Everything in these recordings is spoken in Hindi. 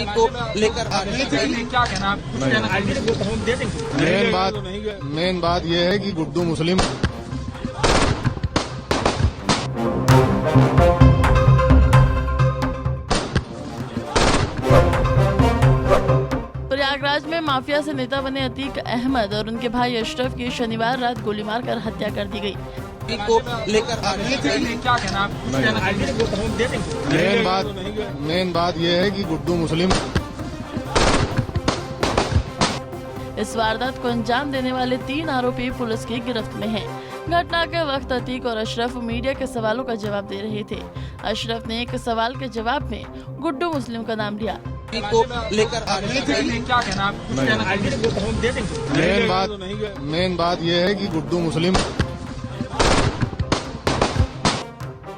को लेकर आ रहे हैं। क्या कहना आप? मेन बात यह है कि गुड्डू मुस्लिम प्रयागराज में माफिया से नेता बने अतीक अहमद और उनके भाई अशरफ की शनिवार रात गोली मारकर हत्या कर दी गई। को लेकर आ रहे हैं। क्या कहना आप? मेन बात यह है कि गुड्डू मुस्लिम इस वारदात को अंजाम देने वाले 3 आरोपी पुलिस की गिरफ्त में हैं। घटना के वक्त अतीक और अशरफ मीडिया के सवालों का जवाब दे रहे थे। अशरफ ने एक सवाल के जवाब में गुड्डू मुस्लिम का नाम लिया। को लेकर आ रहे हैं। क्या कहना आप? मेन बात यह है कि गुड्डू मुस्लिम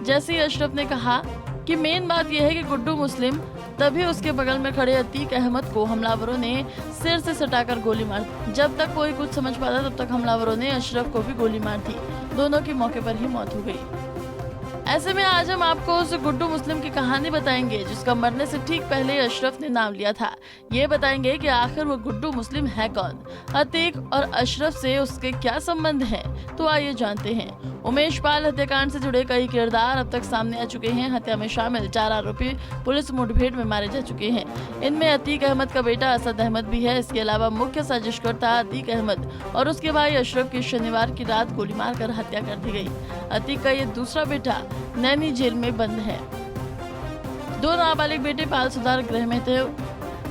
जैसे ही अशरफ ने कहा कि मेन बात यह है कि गुड्डू मुस्लिम, तभी उसके बगल में खड़े अतीक अहमद को हमलावरों ने सिर से सटाकर गोली मार दी। जब तक कोई कुछ समझ पाता तब तक हमलावरों ने अशरफ को भी गोली मार दी। दोनों की मौके पर ही मौत हो गई। ऐसे में आज हम आपको उस गुड्डू मुस्लिम की कहानी बताएंगे जिसका मरने से ठीक पहले अशरफ ने नाम लिया था। ये बताएंगे कि आखिर वो गुड्डू मुस्लिम है कौन, अतीक और अशरफ से उसके क्या संबंध हैं। तो आइए जानते हैं। उमेश पाल हत्याकांड से जुड़े कई किरदार अब तक सामने आ चुके हैं। हत्या में शामिल 4 आरोपी पुलिस मुठभेड़ में मारे जा चुके हैं। इनमें अतीक अहमद का बेटा असद अहमद भी है। इसके अलावा मुख्य साजिशकर्ता अतीक अहमद और उसके भाई अशरफ की शनिवार की रात गोली मारकर हत्या कर दी गई। अतीक का ये दूसरा बेटा नैनी जेल में बंद है। 2 नाबालिग बेटे बाल सुधार गृह में थे।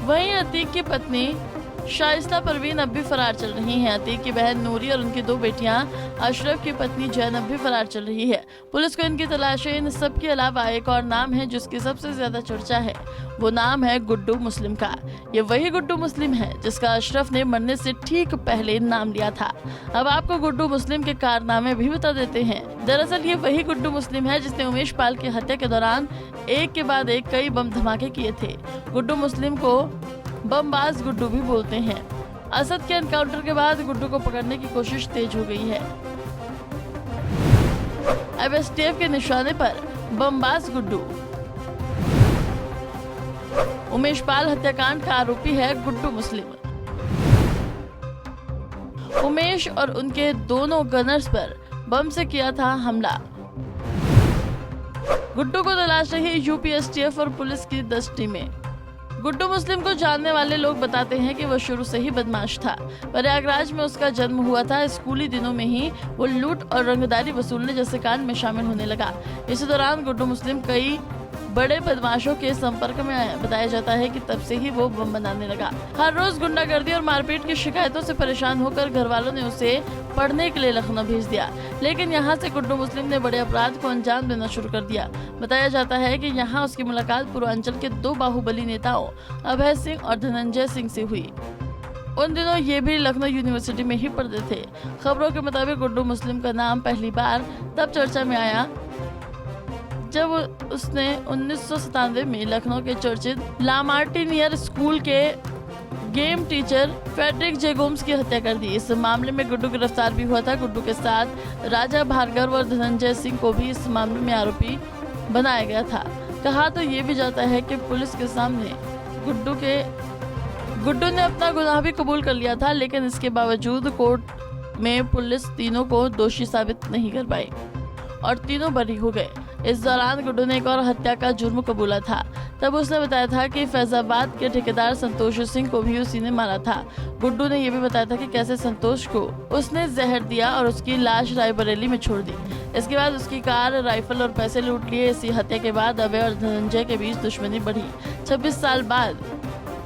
वहीं अतीक की पत्नी शाइस्ता परवीन अब भी फरार चल रही हैं। अतीक की बहन नूरी और उनकी 2 बेटियां अशरफ की पत्नी जैन अब भी फरार चल रही है। पुलिस को इनकी तलाश है। इन सब के अलावा एक और नाम है जिसकी सबसे ज्यादा चर्चा है। वो नाम है गुड्डू मुस्लिम का। ये वही गुड्डू मुस्लिम है जिसका अशरफ ने मरने से ठीक पहले नाम लिया था। अब आपको गुड्डू मुस्लिम के कारनामे भी बता देते हैं। दरअसल ये वही गुड्डू मुस्लिम है जिसने उमेश पाल की हत्या के दौरान एक के बाद एक कई बम धमाके किए थे। गुड्डू मुस्लिम को बमबाज गुड्डू भी बोलते हैं। असद के एनकाउंटर के बाद गुड्डू को पकड़ने की कोशिश तेज हो गई है। अब एसटीएफ के निशाने पर बमबाज गुड्डू। उमेश पाल हत्याकांड का आरोपी है गुड्डू मुस्लिम। उमेश और उनके दोनों गनर्स पर बम से किया था हमला। गुड्डू को तलाश रही यूपी एसटीएफ और पुलिस की 10 टीमें। गुड्डू मुस्लिम को जानने वाले लोग बताते हैं कि वो शुरू से ही बदमाश था। प्रयागराज में उसका जन्म हुआ था। स्कूली दिनों में ही वो लूट और रंगदारी वसूलने जैसे कांड में शामिल होने लगा। इसी दौरान गुड्डू मुस्लिम कई बड़े बदमाशों के संपर्क में आया। बताया जाता है कि तब से ही वो बम बनाने लगा। हर रोज गुंडागर्दी और मारपीट की शिकायतों से परेशान होकर घर वालों ने उसे पढ़ने के लिए लखनऊ भेज दिया। लेकिन यहाँ से गुड्डू मुस्लिम ने बड़े अपराध को अंजाम देना शुरू कर दिया। बताया जाता है कि यहाँ उसकी मुलाकात पूर्वांचल के 2 बाहुबली नेताओं अभय सिंह और धनंजय सिंह से हुई। उन दिनों ये भी लखनऊ यूनिवर्सिटी में ही पढ़ते थे। खबरों के मुताबिक गुड्डू मुस्लिम का नाम पहली बार तब चर्चा में आया जब उसने 1997 में लखनऊ के चर्चित लामार्टिनियर स्कूल के गेम टीचर फ्रेडरिक जेगोम्स की हत्या कर दी। इस मामले में गुड्डू गिरफ्तार भी हुआ था। गुड्डू के साथ राजा भार्गव और धनंजय सिंह को भी इस मामले में आरोपी बनाया गया था। कहा तो ये भी जाता है कि पुलिस के सामने गुड्डू ने अपना गुनाह भी कबूल कर लिया था, लेकिन इसके बावजूद कोर्ट में पुलिस तीनों को दोषी साबित नहीं कर पाई और तीनों बरी हो गए। इस दौरान गुड्डू ने एक और हत्या का जुर्म कबूला था। तब उसने बताया था कि फैजाबाद के ठेकेदार संतोष सिंह को भी उसी ने मारा था। गुड्डू ने यह भी बताया था कि कैसे संतोष को उसने जहर दिया और उसकी लाश रायबरेली में छोड़ दी। इसके बाद उसकी कार, राइफल और पैसे लूट लिए। इसी हत्या के बाद अभय और धनंजय के बीच दुश्मनी बढ़ी। 26 साल बाद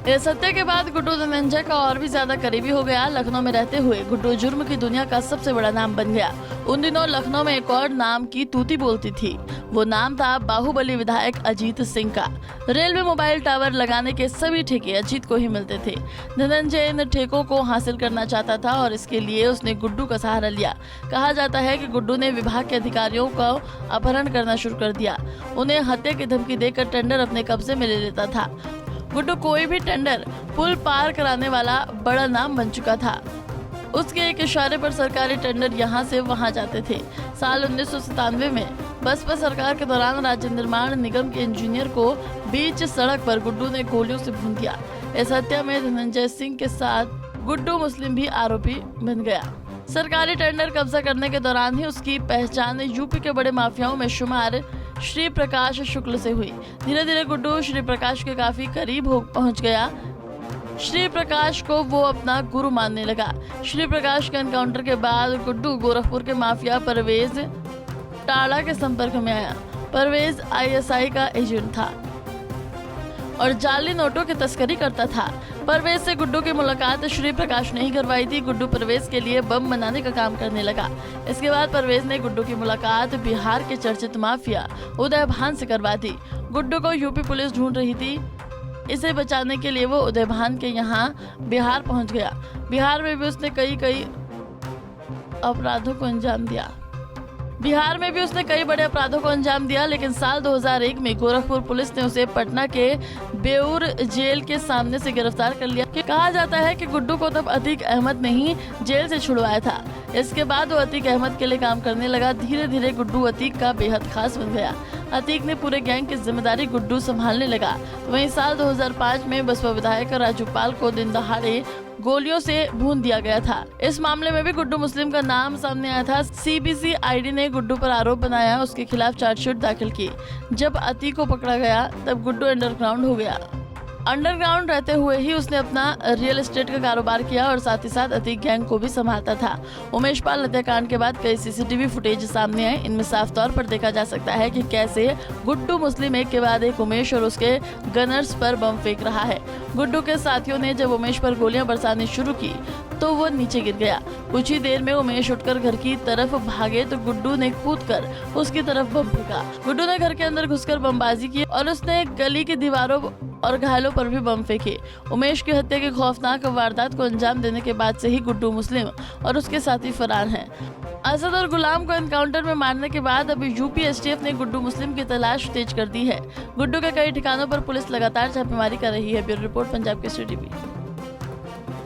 इस हत्या के बाद गुड्डू धनंजय का और भी ज्यादा करीबी हो गया। लखनऊ में रहते हुए गुड्डू जुर्म की दुनिया का सबसे बड़ा नाम बन गया। उन दिनों लखनऊ में एक और नाम की तूती बोलती थी। वो नाम था बाहुबली विधायक अजीत सिंह का। रेलवे मोबाइल टावर लगाने के सभी ठेके अजीत को ही मिलते थे। धनंजय इन ठेकों को हासिल करना चाहता था और इसके लिए उसने गुड्डू का सहारा लिया। कहा जाता है कि गुड्डू ने विभाग के अधिकारियों को अपहरण करना शुरू कर दिया। उन्हें हत्या की धमकी देकर टेंडर अपने कब्जे में ले लेता था। गुड्डू कोई भी टेंडर पुल पार कराने वाला बड़ा नाम बन चुका था। उसके एक इशारे पर सरकारी टेंडर यहाँ से वहाँ जाते थे। साल 1997 में बसपा सरकार के दौरान राज्य निर्माण निगम के इंजीनियर को बीच सड़क पर गुड्डू ने गोलियों से भून दिया। इस हत्या में धनंजय सिंह के साथ गुड्डू मुस्लिम भी आरोपी बन गया। सरकारी टेंडर कब्जा करने के दौरान ही उसकी पहचान यूपी के बड़े माफियाओं में शुमार श्री प्रकाश शुक्ल से हुई। धीरे धीरे गुड्डू श्री प्रकाश के काफी करीब पहुंच गया। श्री प्रकाश को वो अपना गुरु मानने लगा। श्री प्रकाश के एनकाउंटर के बाद गुड्डू गोरखपुर के माफिया परवेज टाड़ा के संपर्क में आया। परवेज ISI का एजेंट था और जाली नोटों की तस्करी करता था। परवेज से गुड्डू की मुलाकात श्री प्रकाश ने ही करवाई थी। गुड्डू परवेज के लिए बम बनाने का काम करने लगा। इसके बाद परवेज ने गुड्डू की मुलाकात बिहार के चर्चित माफिया उदय भान से करवा दी। गुड्डू को यूपी पुलिस ढूंढ रही थी। इसे बचाने के लिए वो उदय भान के यहाँ बिहार पहुंच गया। बिहार में भी उसने कई अपराधों को अंजाम दिया। लेकिन साल 2001 में गोरखपुर पुलिस ने उसे पटना के बेउर जेल के सामने से गिरफ्तार कर लिया। कहा जाता है कि गुड्डू को तब अतीक अहमद ने ही जेल से छुड़वाया था। इसके बाद वो अतीक अहमद के लिए काम करने लगा। धीरे धीरे गुड्डू अतीक का बेहद खास बन गया। अतीक ने पूरे गैंग की जिम्मेदारी गुड्डू संभालने लगा। वहीं साल 2005 में बसपा विधायक राजूपाल को दिन दहाड़े गोलियों से भून दिया गया था। इस मामले में भी गुड्डू मुस्लिम का नाम सामने आया था। CBCID ने गुड्डू पर आरोप बनाया, उसके खिलाफ चार्जशीट दाखिल की। जब अतीक को पकड़ा गया तब गुड्डू अंडरग्राउंड हो गया। अंडरग्राउंड रहते हुए ही उसने अपना रियल एस्टेट का कारोबार किया और साथ ही साथ अतीक गैंग को भी संभालता था। उमेश पाल हत्याकांड के बाद कई CCTV फुटेज सामने आए। इनमें साफ तौर पर देखा जा सकता है कि कैसे गुड्डू मुस्लिम एक के बाद एक उमेश और उसके गनर्स पर बम फेंक रहा है। गुड्डू के साथियों ने जब उमेश पर गोलियां बरसानी शुरू की तो वो नीचे गिर गया। कुछ ही देर में उमेश उठकर घर की तरफ भागे तो गुड्डू ने कूदकर उसकी तरफ बम फेंका। गुड्डू ने घर के अंदर घुसकर बमबाजी की और उसने गली की दीवारों और घायलों पर भी बम फेंके। उमेश की हत्या की खौफनाक वारदात को अंजाम देने के बाद से ही गुड्डू मुस्लिम और उसके साथी फरार हैं। असद और गुलाम को एनकाउंटर में मारने के बाद अभी यूपी STF ने गुड्डू मुस्लिम की तलाश तेज कर दी है। गुड्डू के कई ठिकानों पर पुलिस लगातार छापेमारी कर रही है। Bureau report, Punjab Kesari TV।